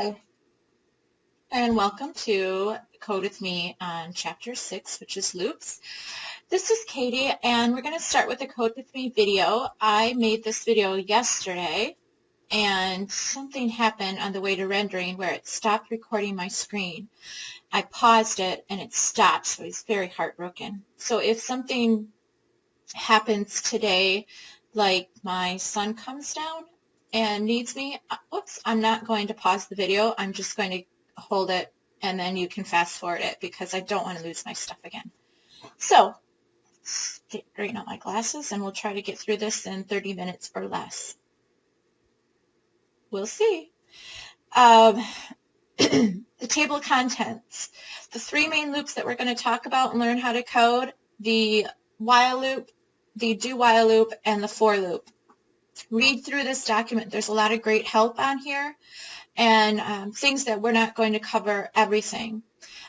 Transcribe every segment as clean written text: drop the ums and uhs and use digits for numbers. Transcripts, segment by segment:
Hi, and welcome to Code with Me on Chapter 6, which is loops. This is Katie, and we're going to start with the Code with Me video. I made this video yesterday, and something happened on the way to rendering where it stopped recording my screen. I paused it, and it stopped, so I was very heartbroken. So if something happens today, like my son comes down and needs me, I'm not going to pause the video. I'm just going to hold it, and then you can fast forward it because I don't want to lose my stuff again. So, straighten out my glasses, and we'll try to get through this in 30 minutes or less. We'll see. The table of contents. The three main loops that we're going to talk about and learn how to code, the while loop, the do while loop, and the for loop. Read through this document. There's a lot of great help on here and things that we're not going to cover everything.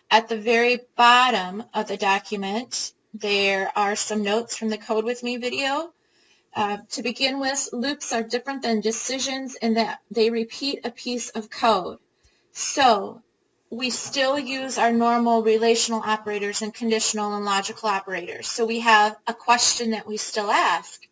At the very bottom of the document, there are some notes from the Code With Me video. To begin with, loops are different than decisions in that they repeat a piece of code. So we still use our normal relational operators and conditional and logical operators. So we have a question that we still ask.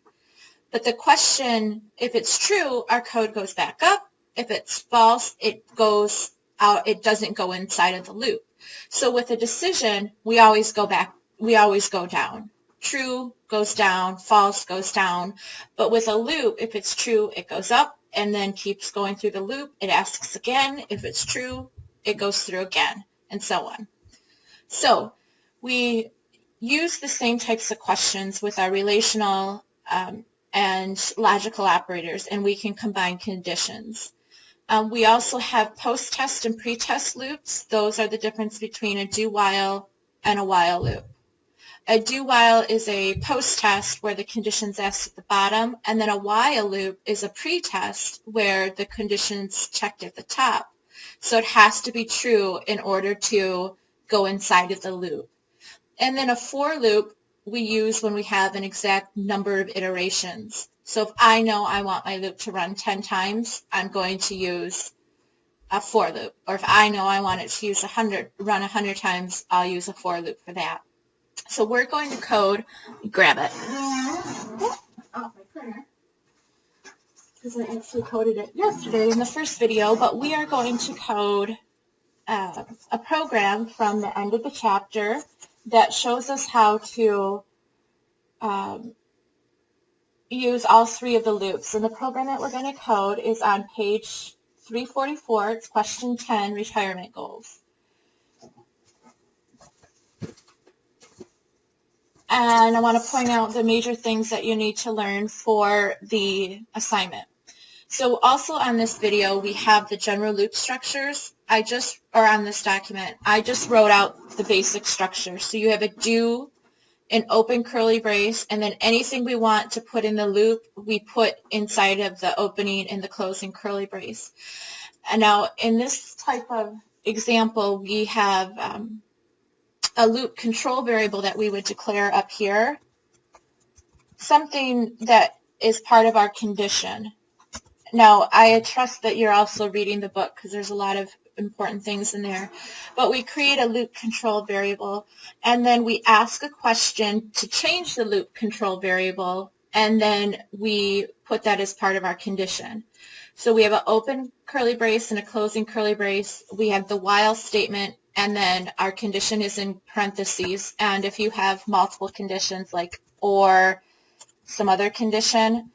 But the question, if it's true, our code goes back up. If it's false, it goes out. It doesn't go inside of the loop. So with a decision, we always go back. We always go down. True goes down. False goes down. But with a loop, if it's true, it goes up and then keeps going through the loop. It asks again. If it's true, it goes through again, and so on. So we use the same types of questions with our relational and logical operators, and we can combine conditions. We also have post-test and pre-test loops. Those are the difference between a do-while and a while loop. A do-while is a post-test where the condition's asked at the bottom, and then a while loop is a pre-test where the condition's checked at the top. So it has to be true in order to go inside of the loop. And then a for loop we use when we have an exact number of iterations. So if I know I want my loop to run 10 times, I'm going to use a for loop. Or if I know I want it to run 100 times, I'll use a for loop for that. So we're going to code, grab it. Oh, my printer. Because I actually coded it yesterday in the first video, but we are going to code a program from the end of the chapter that shows us how to use all three of the loops. And the program that we're going to code is on page 344. It's question 10, retirement goals. And I want to point out the major things that you need to learn for the assignment. So also on this video, we have the general loop structures. Or on this document, I just wrote out the basic structure. So you have a do, an open curly brace, and then anything we want to put in the loop, we put inside of the opening and the closing curly brace. And now in this type of example, we have a loop control variable that we would declare up here, something that is part of our condition. Now, I trust that you're also reading the book because there's a lot of important things in there. But we create a loop control variable, and then we ask a question to change the loop control variable, and then we put that as part of our condition. So we have an open curly brace and a closing curly brace. We have the while statement, and then our condition is in parentheses. And if you have multiple conditions like or some other condition,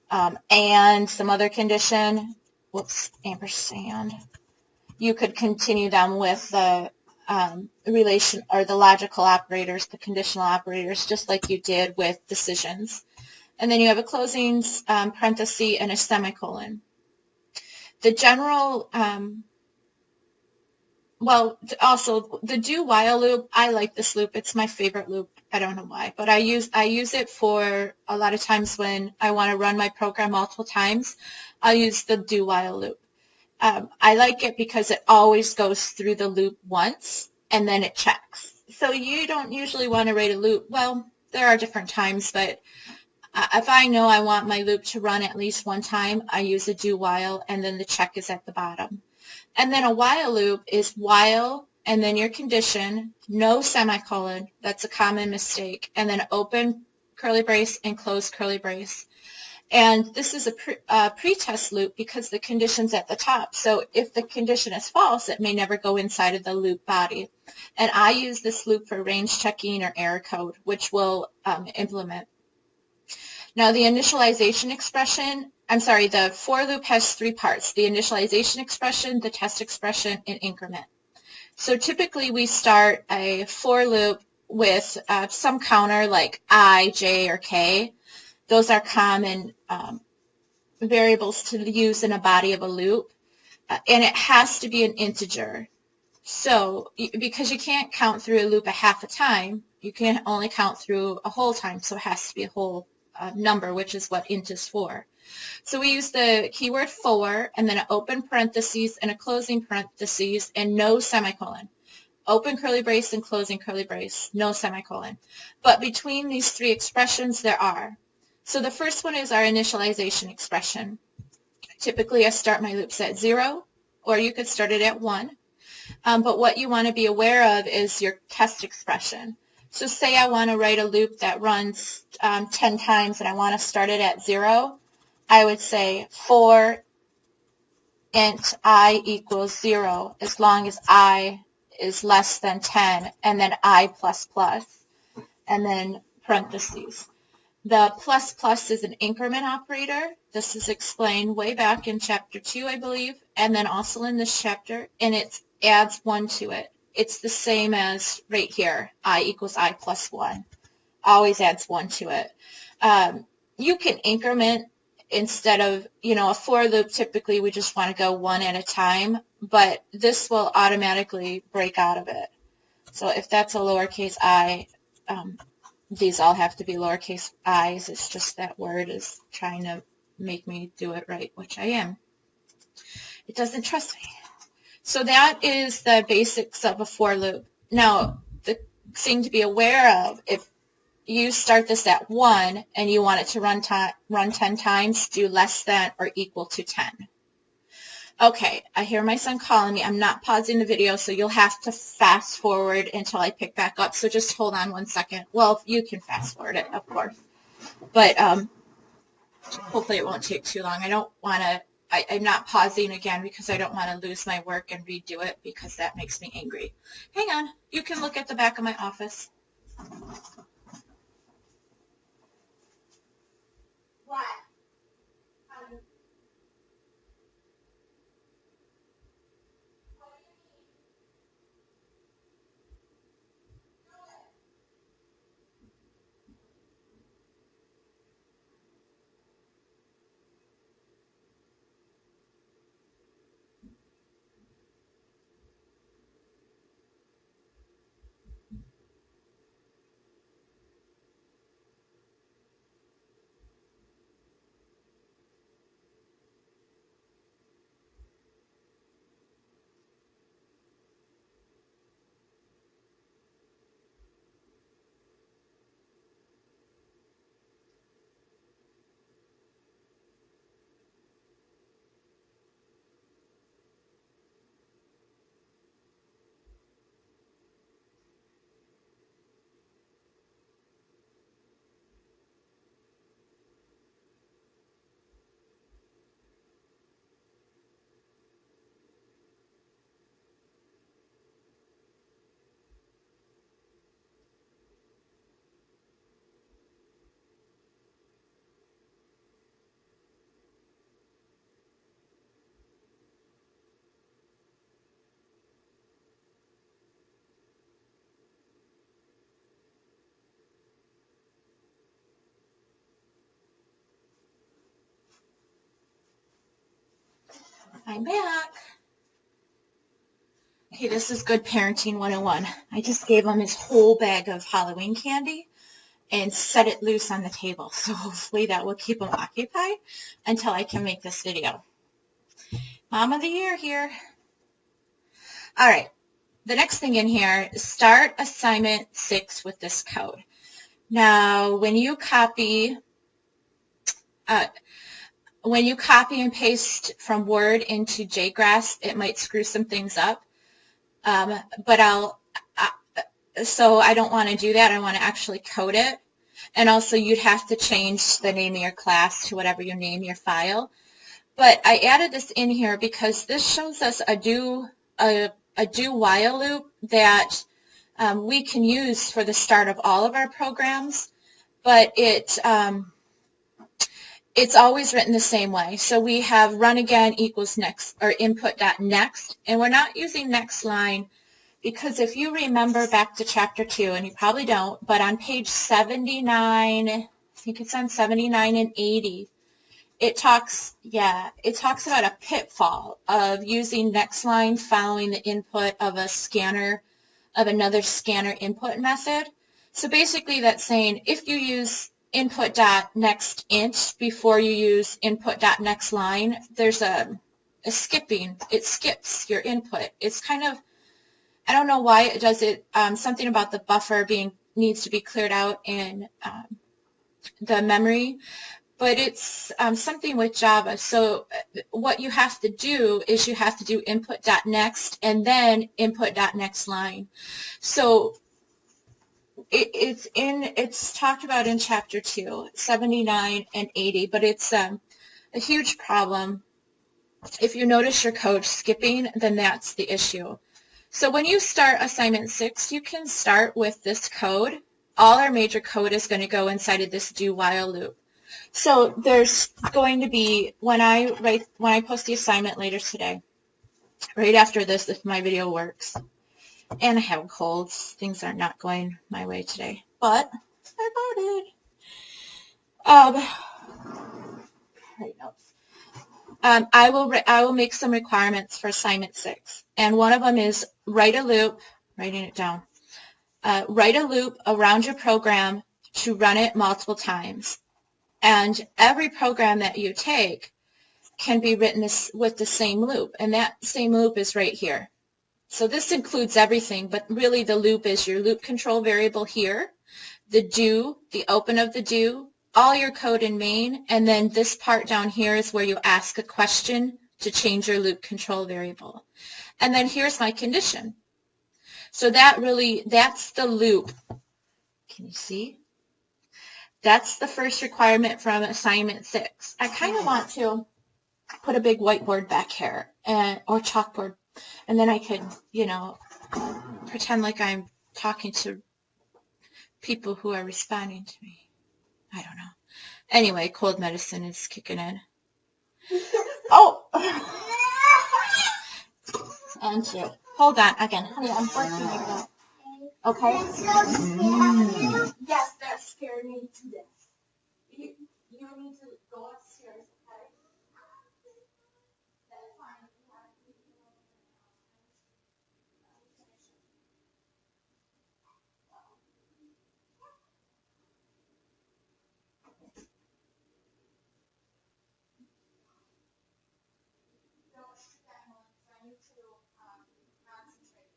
and some other condition, ampersand, you could continue them with the relation or the logical operators, the conditional operators, just like you did with decisions. And then you have a closing parenthesis and a semicolon. The general, also the do while loop, I like this loop. It's my favorite loop. I don't know why, but I use it for a lot of times when I want to run my program multiple times. I'll use the do while loop. I like it because it always goes through the loop once and then it checks. So you don't usually want to write a loop. Well, there are different times, but If I know I want my loop to run at least one time, I use a do while, and then the check is at the bottom. And then a while loop is while, and then your condition, no semicolon, that's a common mistake, and then open curly brace and close curly brace. And this is a pretest loop because the condition's at the top. So if the condition is false, it may never go inside of the loop body. And I use this loop for range checking or error code, which we'll implement. Now the initialization expression, the for loop has three parts: the initialization expression, the test expression, and increment. So typically we start a for loop with some counter like I, J, or K. Those are common variables to use in a body of a loop, and it has to be an integer. So because you can't count through a loop a half a time, you can only count through a whole time, so it has to be a whole number, which is what int is for. So we use the keyword for, and then an open parentheses and a closing parentheses, and no semicolon. Open curly brace and closing curly brace, no semicolon. But between these three expressions, there are. So the first one is our initialization expression. Typically, I start my loops at 0, or you could start it at 1. But what you want to be aware of is your test expression. So say I want to write a loop that runs 10 times and I want to start it at 0. I would say for int I equals 0 as long as I is less than 10, and then I plus plus, and then parentheses. The plus plus is an increment operator. This is explained way back in chapter 2, I believe, and then also in this chapter, and it adds 1 to it. It's the same as right here, I equals I plus 1. Always adds 1 to it. You can increment instead of, a for loop. Typically we just want to go one at a time, but this will automatically break out of it. So if that's a lowercase I, these all have to be lowercase i's. It's just that word is trying to make me do it right, which I am. It doesn't trust me. So that is the basics of a for loop. Now, the thing to be aware of, if you start this at 1 and you want it to run 10 times, do less than or equal to 10. Okay, I hear my son calling me. I'm not pausing the video, so you'll have to fast forward until I pick back up. So just hold on 1 second. Well, you can fast forward it, of course. But hopefully it won't take too long. I don't want to, I'm not pausing again because I don't want to lose my work and redo it because that makes me angry. Hang on. You can look at the back of my office. What? I'm back. Okay, this is good parenting 101. I just gave him his whole bag of Halloween candy and set it loose on the table. So hopefully that will keep him occupied until I can make this video. Mom of the year here. All right. The next thing in here is start assignment 6 with this code. Now, when you copy when you copy and paste from Word into JGrass, it might screw some things up. So I don't want to do that. I want to actually code it. And also you'd have to change the name of your class to whatever you name your file. But I added this in here because this shows us a do while loop that we can use for the start of all of our programs, but it's always written the same way. So we have run again equals next, or input.next, and we're not using next line because if you remember back to chapter 2, and you probably don't, but on page 79, I think it's on 79 and 80, it talks about a pitfall of using next line following the input of another scanner input method. So basically that's saying if you use input.nextInt before you use input.nextLine, there's a skipping. It skips your input. It's kind of, I don't know why it does it. Something about the buffer needs to be cleared out in the memory, but it's something with Java. So what you have to do is you have to do input.next and then input.nextLine. So it's talked about in chapter 2, 79 and 80, but it's a huge problem. If you notice your code skipping, then that's the issue. So when you start assignment 6, you can start with this code. All our major code is going to go inside of this do while loop. So there's going to be, when I post the assignment later today, right after this, if my video works, and I have colds, things are not going my way today, but I voted. I will make some requirements for assignment 6, and one of them is write a loop, writing it down, write a loop around your program to run it multiple times. And every program that you take can be written with the same loop, and that same loop is right here. So this includes everything, but really the loop is your loop control variable here, the do, the open of the do, all your code in main, and then this part down here is where you ask a question to change your loop control variable. And then here's my condition. So that's the loop. Can you see? That's the first requirement from assignment 6. I kind of want to put a big whiteboard back here, or chalkboard, and then I could, pretend like I'm talking to people who are responding to me. I don't know. Anyway, cold medicine is kicking in. Oh! And you. Hold on again. Honey, I'm working like that. Okay? Yes, that scared me to death. You need to go upstairs, okay? That's fine. Don't shoot that one, because I need to concentrate.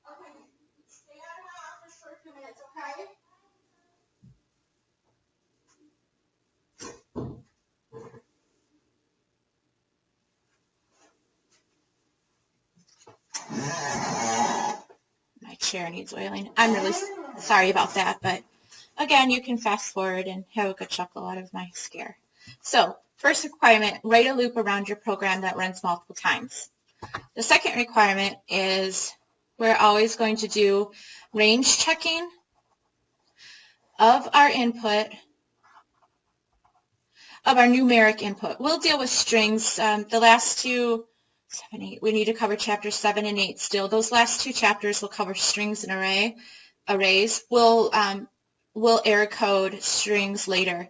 Okay, stay out of my office for a few minutes, okay? My chair needs oiling. I'm really sorry about that, but again, you can fast forward and have a good chuckle out of my scare. So, first requirement, write a loop around your program that runs multiple times. The second requirement is we're always going to do range checking of our input, of our numeric input. We'll deal with strings. The last two, 7, 8, we need to cover chapters 7 and 8 still. Those last two chapters will cover strings and arrays. We'll error code strings later.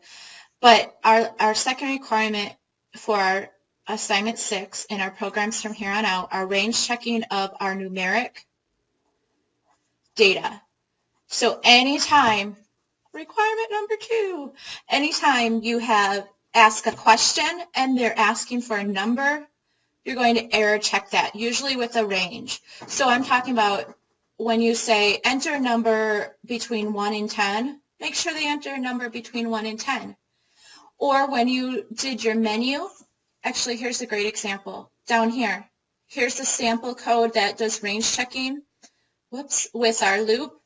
But our second requirement for our assignment 6 in our programs from here on out are range checking of our numeric data. So anytime, requirement number 2, anytime you ask a question and they're asking for a number, you're going to error check that, usually with a range. So I'm talking about when you say enter a number between 1 and 10, make sure they enter a number between 1 and 10. Or when you did your menu, actually here's a great example. Down here, here's the sample code that does range checking, with our loop,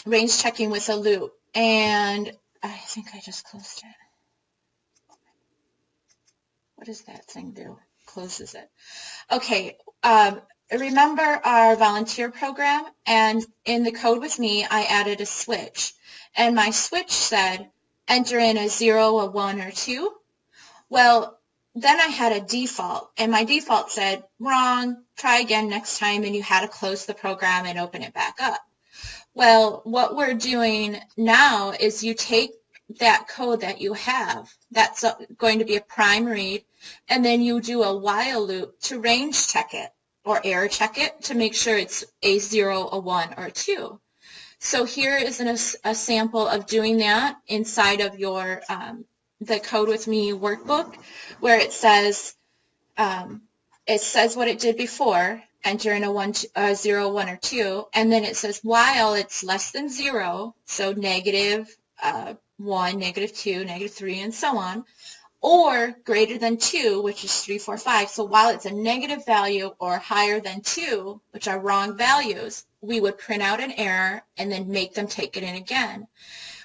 range checking with a loop. And I think I just closed it. What does that thing do? Closes it. Okay, remember our volunteer program? And in the code with me, I added a switch. And my switch said, enter in a 0, a 1, or 2. Well, then I had a default, and my default said, wrong, try again next time, and you had to close the program and open it back up. Well, what we're doing now is you take that code that you have, that's going to be a prime read, and then you do a while loop to range check it or error check it to make sure it's a 0, a 1, or a 2. So here is a sample of doing that inside of your the Code With Me workbook, where it says what it did before, enter in a 0, 1, or 2, and then it says while it's less than 0, so negative 1, negative 2, negative 3, and so on, or greater than 2, which is 3, 4, 5. So while it's a negative value or higher than 2, which are wrong values, we would print out an error and then make them take it in again.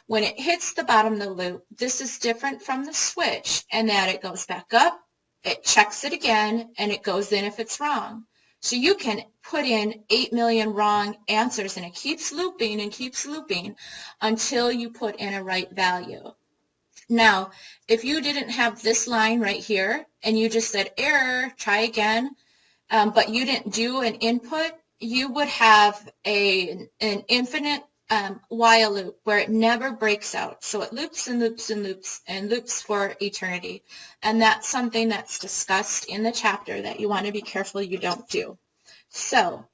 When it hits the bottom of the loop, this is different from the switch in that it goes back up, it checks it again, and it goes in if it's wrong. So you can put in 8 million wrong answers, and it keeps looping and keeps looping until you put in a right value. Now, if you didn't have this line right here, and you just said error, try again, but you didn't do an input, you would have an infinite while loop where it never breaks out. So it loops and loops and loops and loops for eternity. And that's something that's discussed in the chapter that you want to be careful you don't do. So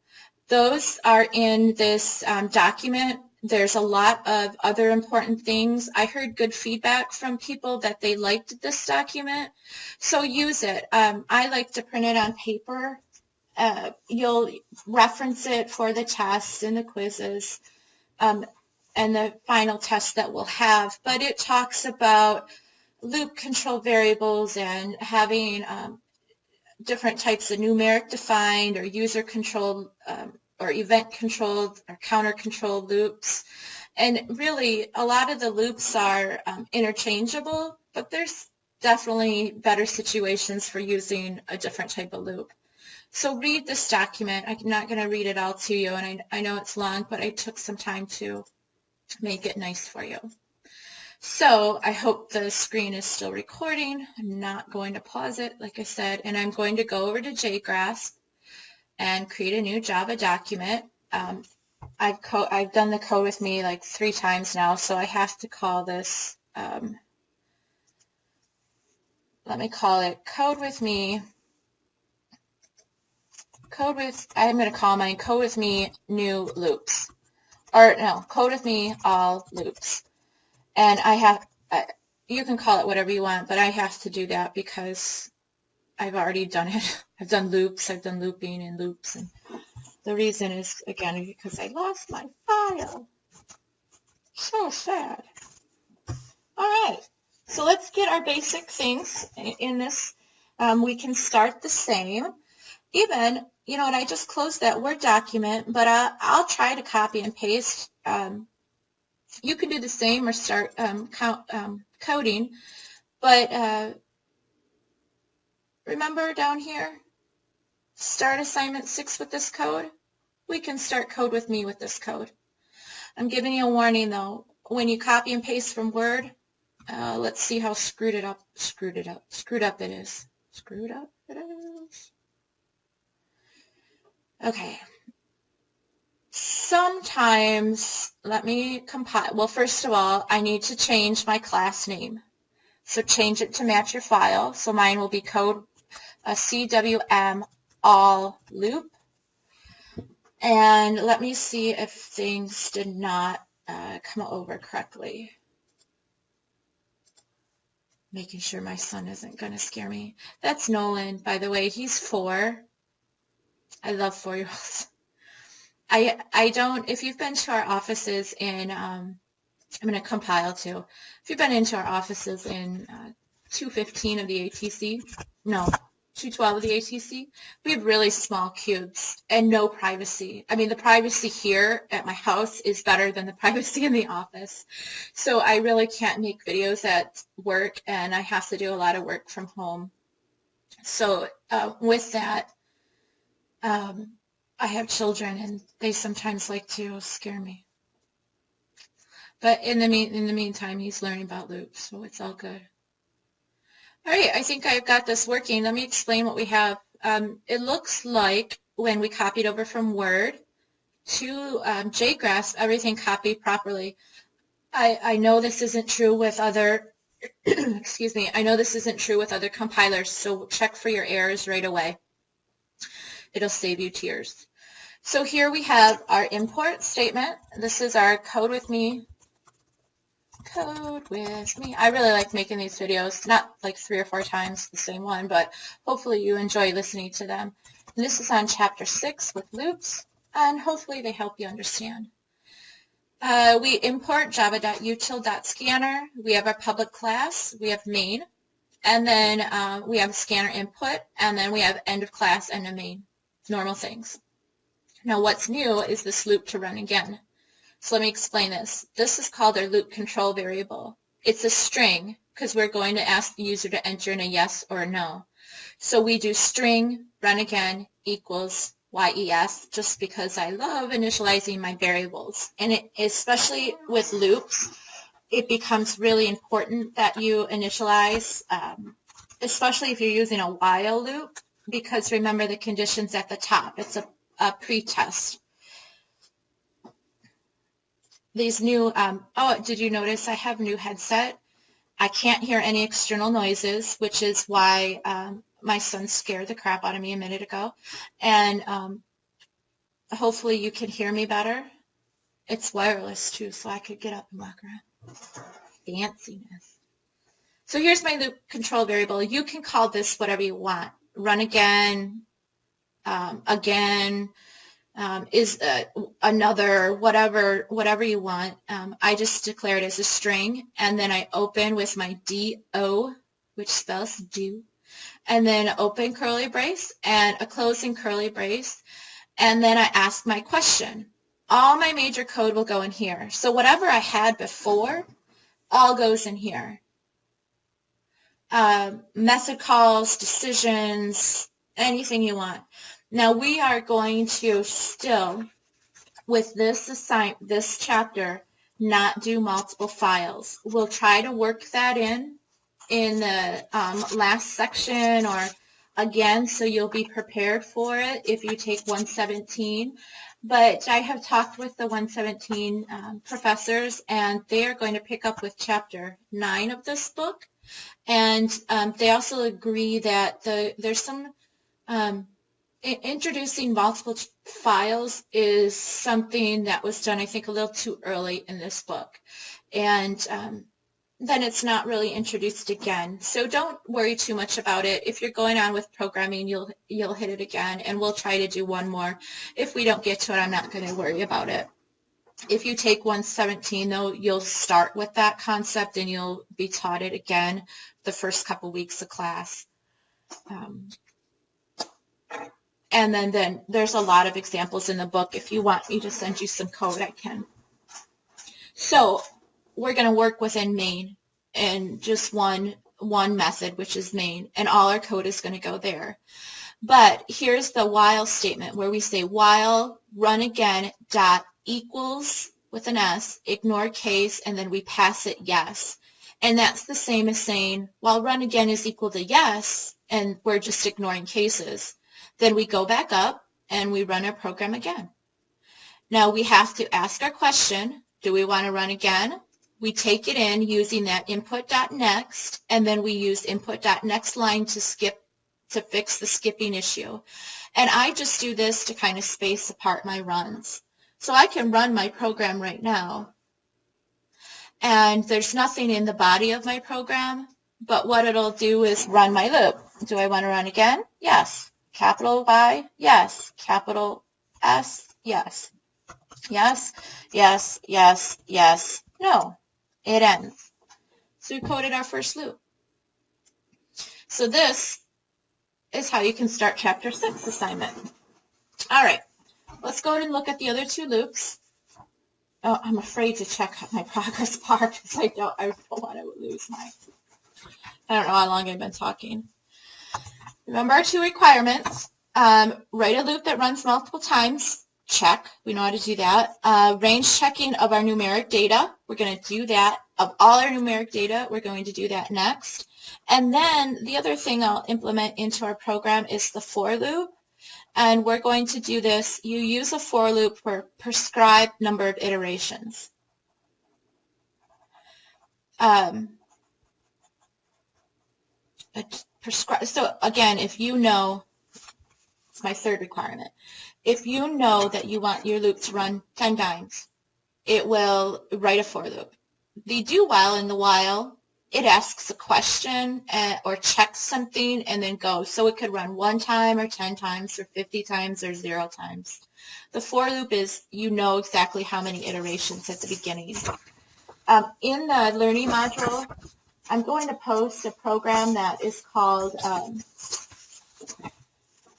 those are in this document. There's a lot of other important things. I heard good feedback from people that they liked this document, so use it. I like to print it on paper. You'll reference it for the tests and the quizzes and the final test that we'll have, but it talks about loop control variables and having different types of numeric defined or user controlled or event controlled or counter controlled loops. And really a lot of the loops are interchangeable, but there's definitely better situations for using a different type of loop. So read this document. I'm not going to read it all to you, and I know it's long, but I took some time to make it nice for you. So I hope the screen is still recording. I'm not going to pause it, like I said, and I'm going to go over to JGrasp and create a new Java document. I've done the Code With Me like 3 times now, so I have to call this, let me call it Code With Me. I'm going to call mine Code With Me New Loops. Or no, Code With Me All Loops. And I have, you can call it whatever you want, but I have to do that because I've already done it. I've done loops, I've done looping and loops. And the reason is, again, because I lost my file. So sad. All right, so let's get our basic things in this. We can start the same. Even, you know what, I just closed that Word document, but I'll try to copy and paste. You can do the same or start coding, but remember down here, start assignment 6 with this code. We can start Code With Me with this code. I'm giving you a warning though. When you copy and paste from Word, let's see how screwed up it is. Okay. Sometimes, let me compile. Well, first of all, I need to change my class name. So change it to match your file. So mine will be code CWM all loop. And let me see if things did not come over correctly. Making sure my son isn't going to scare me. That's Nolan, by the way. He's 4. I love 4-year-olds. I don't, if you've been to our offices in, I'm going to compile too. If you've been into our offices in 215 of the ATC, no, 212 of the ATC, we have really small cubes and no privacy. I mean, the privacy here at my house is better than the privacy in the office. So I really can't make videos at work, and I have to do a lot of work from home. So with that, I have children, and they sometimes like to scare me. But in the meantime, he's learning about loops, so it's all good. All right, I think I've got this working. Let me explain what we have. It looks like when we copied over from Word to JGrasp, everything copied properly. I know this isn't true with other, excuse me, I know this isn't true with other compilers, so check for your errors right away. It'll save you tears. So here we have our import statement. This is our code with me. Code with me. I really like making these videos, not like 3 or 4 times the same one, but hopefully you enjoy listening to them. And this is on chapter 6 with loops, and hopefully they help you understand. We import java.util.scanner. We have our public class. We have main, and then we have scanner input, and then we have end of class, end of main. Normal things. Now what's new is this loop to run again. So let me explain this. This is called our loop control variable. It's a string because we're going to ask the user to enter in a yes or a no. So we do string run again equals YES just because I love initializing my variables. And especially with loops, it becomes really important that you initialize, especially if you're using a while loop, because remember the conditions at the top. It's a pre-test. These new, oh, did you notice I have a new headset? I can't hear any external noises, which is why my son scared the crap out of me a minute ago. And hopefully you can hear me better. It's wireless too, so I could get up and walk around. Fanciness. So here's my loop control variable. You can call this whatever you want. Run again, again, is another, whatever you want. I just declare it as a string, and then I open with my DO, which spells do, and then open curly brace and a closing curly brace, and then I ask my question. All my major code will go in here. So whatever I had before all goes in here. Method calls, decisions, anything you want. Now we are going to still, with this chapter, not do multiple files. We'll try to work that in the last section or again, so you'll be prepared for it if you take 117. But I have talked with the 117 professors, and they are going to pick up with chapter 9 of this book. And they also agree that there's some introducing multiple files is something that was done, I think, a little too early in this book. And then it's not really introduced again. So don't worry too much about it. If you're going on with programming, you'll hit it again, and we'll try to do one more. If we don't get to it, I'm not going to worry about it. If you take 117, though, you'll start with that concept, and you'll be taught it again the first couple weeks of class. And then there's a lot of examples in the book. If you want me to send you some code, I can. So we're going to work within main and just one method, which is main, and all our code is going to go there. But here's the while statement where we say while run again dot equals with an S, ignore case, and then we pass it yes. And that's the same as saying while run again is equal to yes, and we're just ignoring cases. Then we go back up and we run our program again. Now we have to ask our question, do we want to run again? We take it in using that input.next, and then we use input.nextLine to fix the skipping issue. And I just do this to kind of space apart my runs. So I can run my program right now, and there's nothing in the body of my program, but what it'll do is run my loop. Do I want to run again? Yes. Capital Y? Yes. Capital S? Yes. Yes, yes, yes, yes, no. It ends. So we coded our first loop. So this is how you can start Chapter 6 assignment. All right, let's go ahead and look at the other two loops. Oh, I'm afraid to check my progress bar because I don't want to lose my, I don't know how long I've been talking. Remember our two requirements. Write a loop that runs multiple times. Check. We know how to do that. Range checking of our numeric data. We're going to do that. Of all our numeric data, we're going to do that next. And then the other thing I'll implement into our program is the for loop. And we're going to do this. You use a for loop for prescribed number of iterations. So again, if you know, it's my third requirement. If you know that you want your loop to run 10 times, it will write a for loop. The do while in the while, it asks a question or checks something and then goes. So it could run 1 time or 10 times or 50 times or 0 times. The for loop is you know exactly how many iterations at the beginning. In the learning module, I'm going to post a program that is called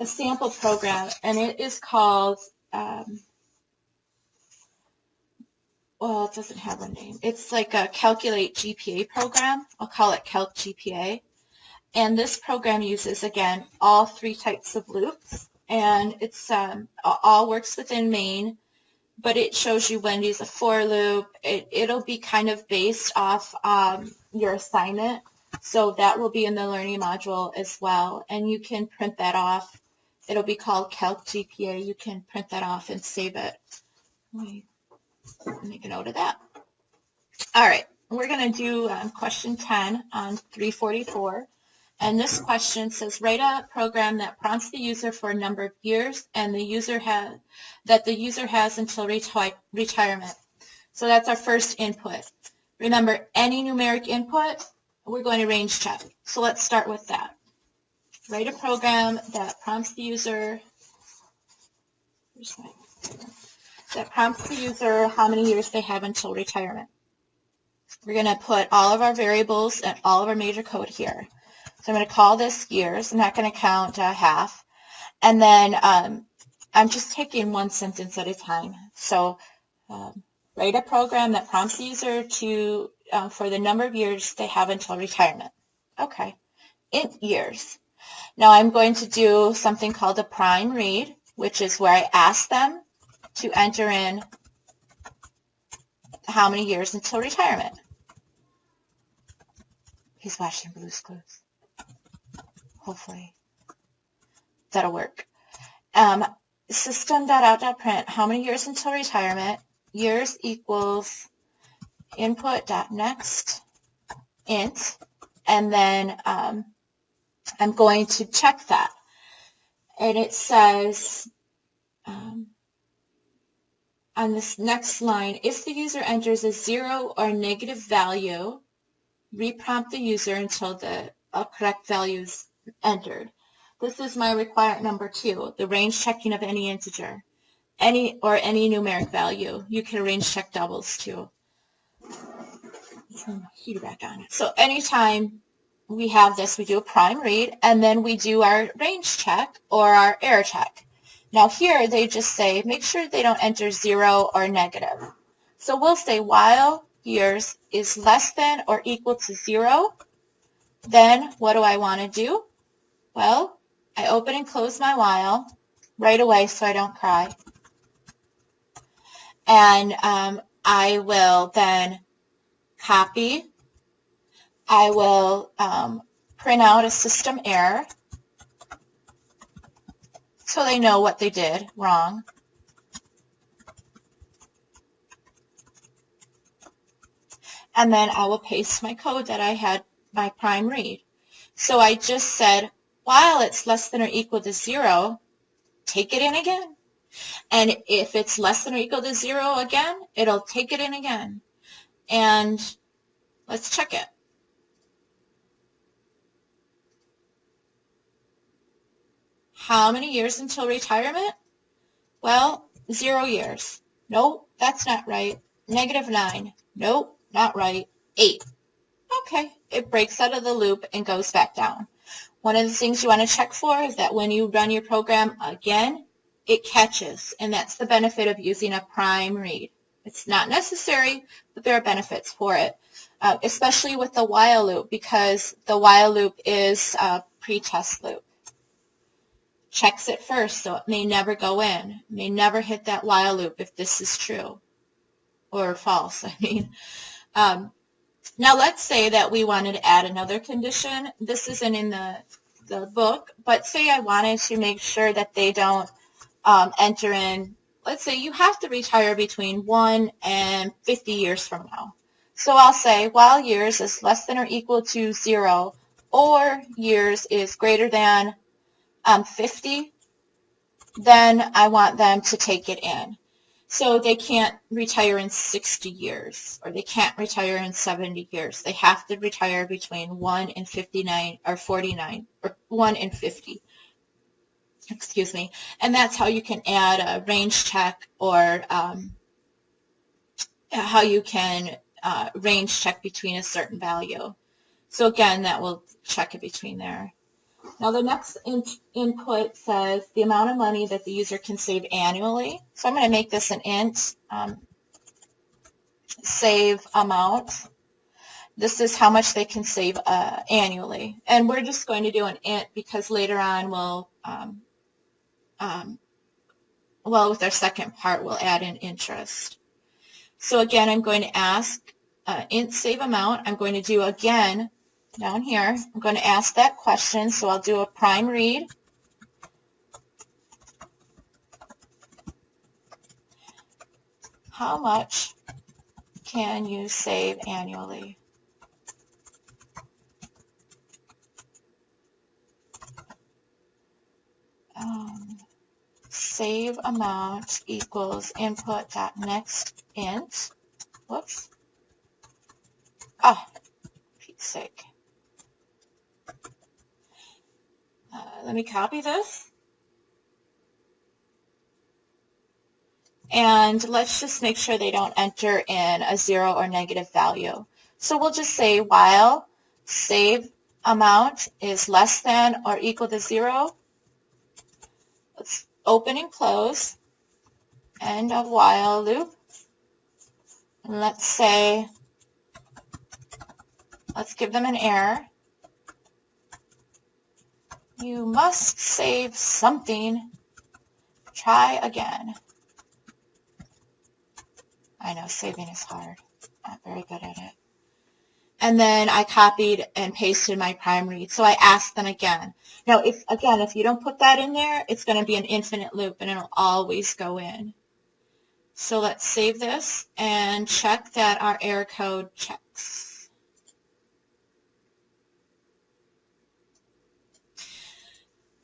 a sample program, and it is called, well, it doesn't have a name. It's like a Calculate GPA program. I'll call it Calc GPA. And this program uses, again, all 3 types of loops, and it's all works within main, but it shows you when to use a for loop. It'll be kind of based off your assignment, so that will be in the learning module as well, and you can print that off. It'll be called Calc GPA. You can print that off and save it. Make a note of that. All right, we're going to do question 10 on 344. And this question says, write a program that prompts the user for a number of years and the user has until retirement. So that's our first input. Remember, any numeric input, we're going to range check. So let's start with that. Write a program that prompts the user, how many years they have until retirement. We're going to put all of our variables and all of our major code here. So I'm going to call this years. I'm not going to count half. And then I'm just taking one sentence at a time. So write a program that prompts the user to for the number of years they have until retirement. Okay, int years. Now I'm going to do something called a prime read, which is where I ask them to enter in how many years until retirement. He's watching Blue's Clues. Hopefully that'll work. System.out.print, how many years until retirement? Years equals input.next int, and then I'm going to check that. And it says on this next line, if the user enters a 0 or negative value, reprompt the user until the correct value is entered. This is my requirement number 2, the range checking of any integer, any numeric value. You can range check doubles too. Turn my heater back on. So anytime we have this, we do a prime read, and then we do our range check or our error check. Now here they just say, make sure they don't enter 0 or negative. So we'll say while years is less than or equal to 0, then what do I want to do? Well, I open and close my while right away so I don't cry. And I will then copy. I will print out a system error so they know what they did wrong. And then I will paste my code that I had my prime read. So I just said, while it's less than or equal to 0, take it in again. And if it's less than or equal to 0 again, it'll take it in again. And let's check it. How many years until retirement? Well, 0 years. Nope, that's not right. -9. Nope, not right. 8. Okay, it breaks out of the loop and goes back down. One of the things you want to check for is that when you run your program again, it catches, and that's the benefit of using a prime read. It's not necessary, but there are benefits for it, especially with the while loop, because the while loop is a pre-test loop. Checks it first, so it may never go in. It may never hit that while loop if this is true, or false, I mean. Now let's say that we wanted to add another condition. This isn't in the book, but say I wanted to make sure that they don't enter in, let's say you have to retire between 1 and 50 years from now. So I'll say while years is less than or equal to 0 or years is greater than 50, then I want them to take it in. So they can't retire in 60 years, or they can't retire in 70 years. They have to retire between 1 and 59, or 49, or 1 and 50. Excuse me. And that's how you can add a range check, or how you can range check between a certain value. So again, that will check it between there. Now the next input says the amount of money that the user can save annually. So I'm going to make this an int, save amount. This is how much they can save annually. And we're just going to do an int because later on we'll, well, with our second part, we'll add in interest. So again, I'm going to ask int save amount. I'm going to do again down here, I'm going to ask that question, so I'll do a prime read. How much can you save annually? Save amount equals input dot next int. Whoops. Oh, for Pete's sake. Let me copy this. And let's just make sure they don't enter in a 0 or negative value. So we'll just say while save amount is less than or equal to 0. Let's open and close. End of while loop. And let's say, let's give them an error. You must save something. Try again. I know, saving is hard. Not very good at it. And then I copied and pasted my prime read. So I asked them again. Now, if you don't put that in there, it's going to be an infinite loop, and it'll always go in. So let's save this and check that our error code checks.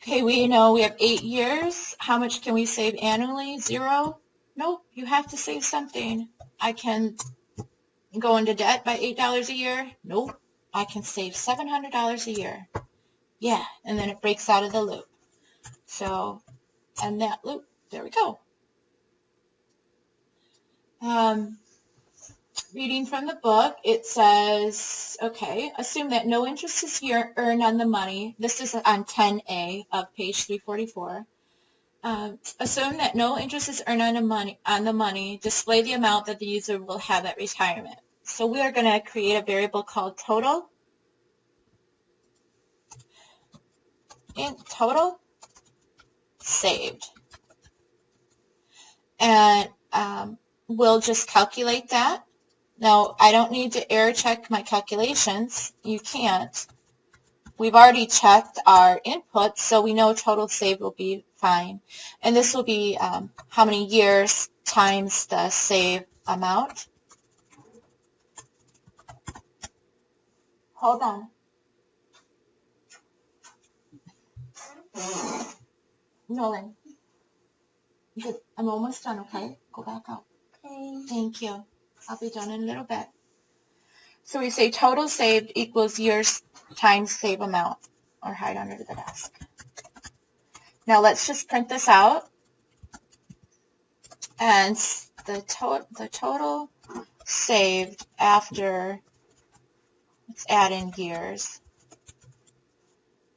Okay, we know we have 8 years. How much can we save annually? 0? Nope, you have to save something. I can go into debt by $8 a year. Nope, I can save $700 a year. Yeah, and then it breaks out of the loop. So, and that loop, there we go. Reading from the book, it says, okay, assume that no interest is earned on the money. This is on 10A of page 344. Assume that no interest is earned on the money. Display the amount that the user will have at retirement. So we are going to create a variable called total. Int total saved. And we'll just calculate that. Now, I don't need to error check my calculations. You can't. We've already checked our input, so we know total saved will be fine. And this will be how many years times the save amount. Hold on. Nolan, I'm almost done, okay? Go back up. Okay. Thank you. I'll be done in a little bit. So we say total saved equals years times save amount, or hide under the desk. Now let's just print this out and the total saved after, let's add in years,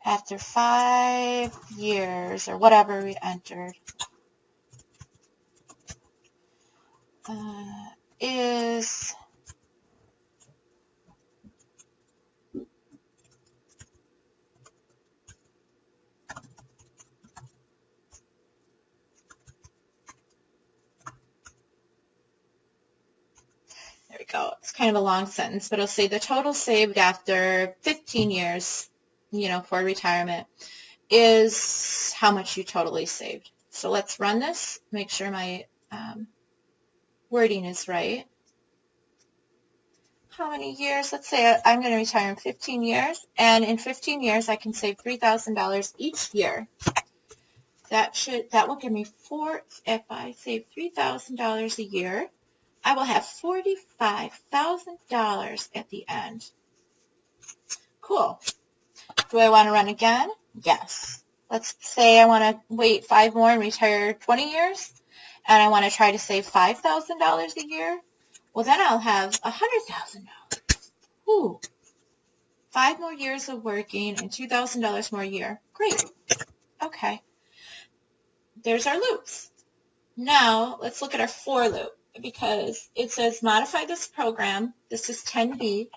after 5 years, or whatever we entered, is there we go. It's kind of a long sentence, but it'll say the total saved after 15 years, for retirement is how much you totally saved. So let's run this, make sure my wording is right. How many years? Let's say I'm going to retire in 15 years, and in 15 years I can save $3,000 each year. That will give me if I save $3,000 a year, I will have $45,000 at the end. Cool. Do I want to run again? Yes. Let's say I want to wait 5 more and retire 20 years, and I want to try to save $5,000 a year. Well, then I'll have $100,000. Ooh. 5 more years of working and $2,000 more a year. Great. Okay. There's our loops. Now, let's look at our for loop, because it says modify this program. This is 10B.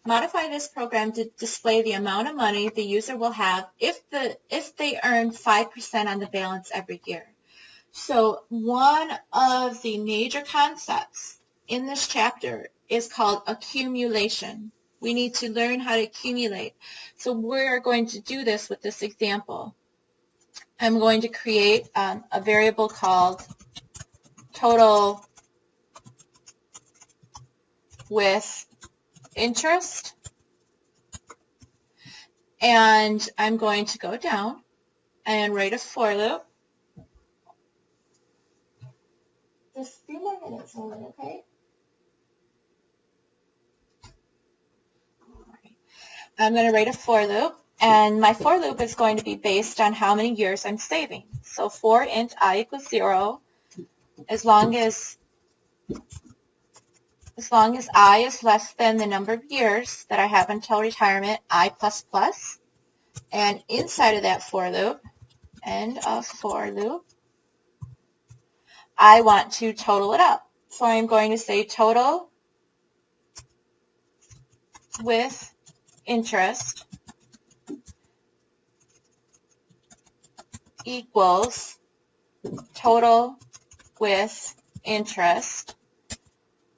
Modify this program to display the amount of money the user will have if they earn 5% on the balance every year. So one of the major concepts in this chapter is called accumulation. We need to learn how to accumulate. So we're going to do this with this example. I'm going to create a variable called total with interest, and I'm going to go down and write a for loop. Just 3 more minutes, Olin, okay? All right. I'm going to write a for loop, and my for loop is going to be based on how many years I'm saving. So for int I equals 0, as long as I is less than the number of years that I have until retirement, I plus plus. And inside of that for loop, end of for loop, I want to total it up. So I'm going to say total with interest equals total with interest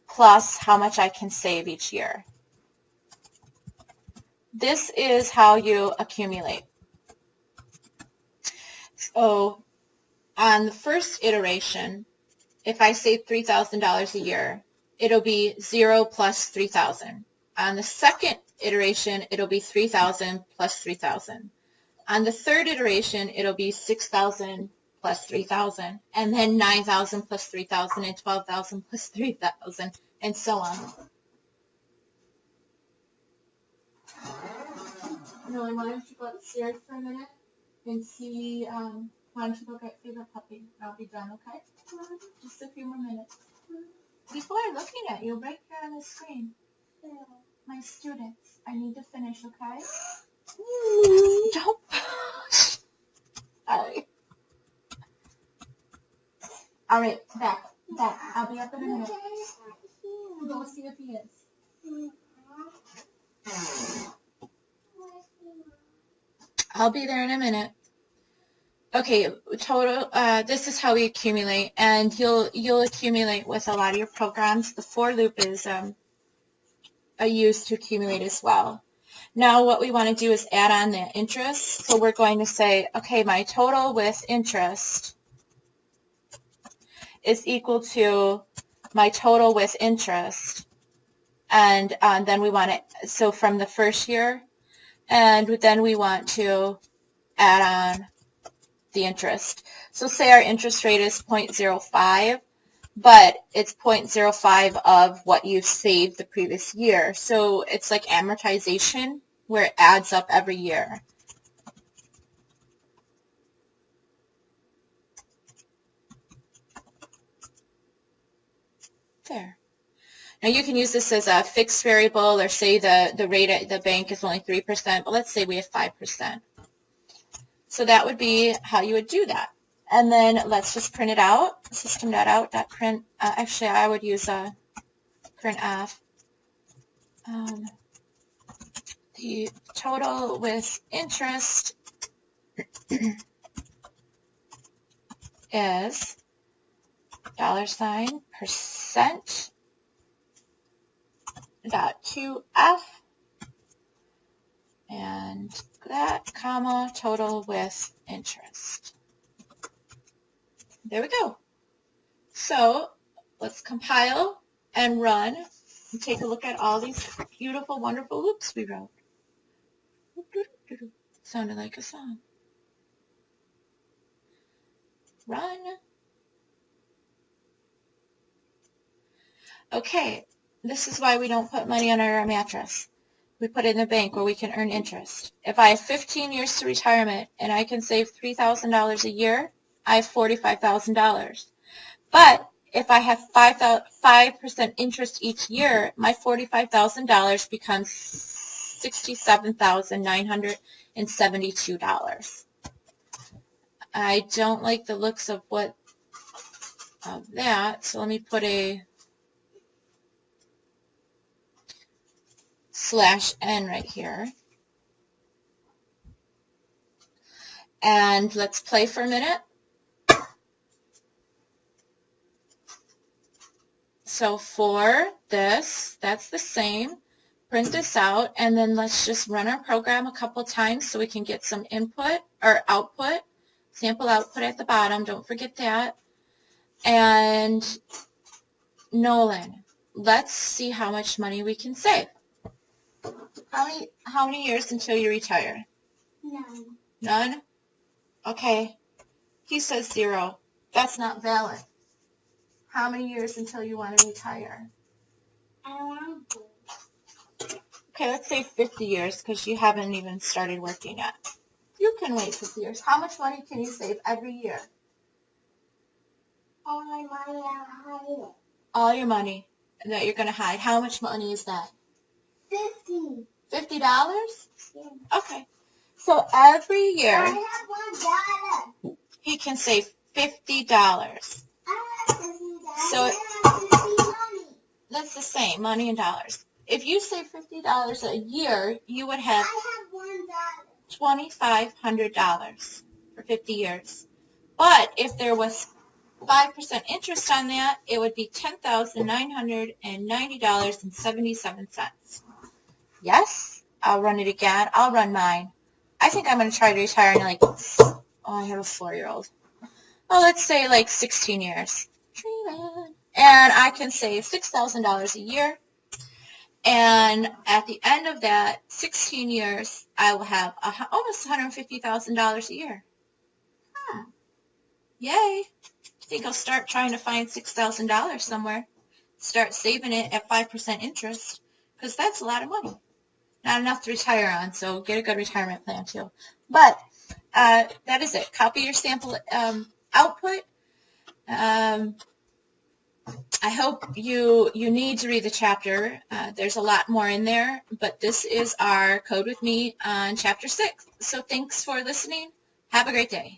plus how much I can save each year. This is how you accumulate. So on the first iteration, if I save $3,000 a year, it'll be 0 plus 3,000. On the second iteration, it'll be 3,000 plus 3,000. On the third iteration, it'll be 6,000 plus 3,000, and then 9,000 plus 3,000, and 12,000 plus 3,000, and so on. Really, why don't you go upstairs for a minute and see, why don't you go get favorite puppy? I'll be done, okay? Just a few more minutes. People are looking at you right here on the screen. My students, I need to finish, okay? Don't. Sorry. All right, back. I'll be up in a minute. Go see if he is. I'll be there in a minute. Okay, total. This is how we accumulate, and you'll accumulate with a lot of your programs. The for loop is used to accumulate as well. Now what we want to do is add on the interest. So we're going to say, okay, my total with interest is equal to my total with interest, and then we want it, so from the first year, and then we want to add on the interest. So say our interest rate is 0.05, but it's 0.05 of what you saved the previous year. So it's like amortization, where it adds up every year. there. Now you can use this as a fixed variable, or say the rate at the bank is only 3%, but let's say we have 5%. So that would be how you would do that. And then let's just print it out, system.out.print. Actually, I would use a printf. The total with interest is $% .2f and that, comma, total with interest. There we go. So let's compile and run and take a look at all these beautiful, wonderful loops we wrote. Sounded like a song. Run. Okay, this is why we don't put money under our mattress. We put it in the bank where we can earn interest. If I have 15 years to retirement and I can save $3,000 a year, I have $45,000. But if I have 5% interest each year, my $45,000 becomes $67,972. I don't like the looks of that, so let me put a /n right here. And let's play for a minute. So for this, that's the same. Print this out, and then let's just run our program a couple times so we can get some input or output, sample output at the bottom. Don't forget that. And Nolan, let's see how much money we can save. How many years until you retire? None. None? Okay. He says 0. That's not valid. How many years until you want to retire? I don't want to. Okay, let's say 50 years because you haven't even started working yet. You can wait 50 years. How much money can you save every year? All my money I hide. All your money that you're going to hide. How much money is that? 50. $50? Yeah. Okay. So every year I have $1. he can save $50. I have $50. So I have 50 money. That's the same, money and dollars. If you save $50 a year, you would have I have $2,500 for 50 years. But if there was 5% interest on that, it would be $10,990.77. Yes? I'll run it again. I'll run mine. I think I'm going to try to retire in I have a 4-year-old. Oh, let's say like 16 years. And I can save $6,000 a year. And at the end of that 16 years, I will have almost $150,000 a year. Yay. I think I'll start trying to find $6,000 somewhere. Start saving it at 5% interest, because that's a lot of money. Not enough to retire on, so get a good retirement plan too. But that is it. Copy your sample output. I hope you need to read the chapter. There's a lot more in there, but this is our Code with Me on Chapter 6. So thanks for listening. Have a great day.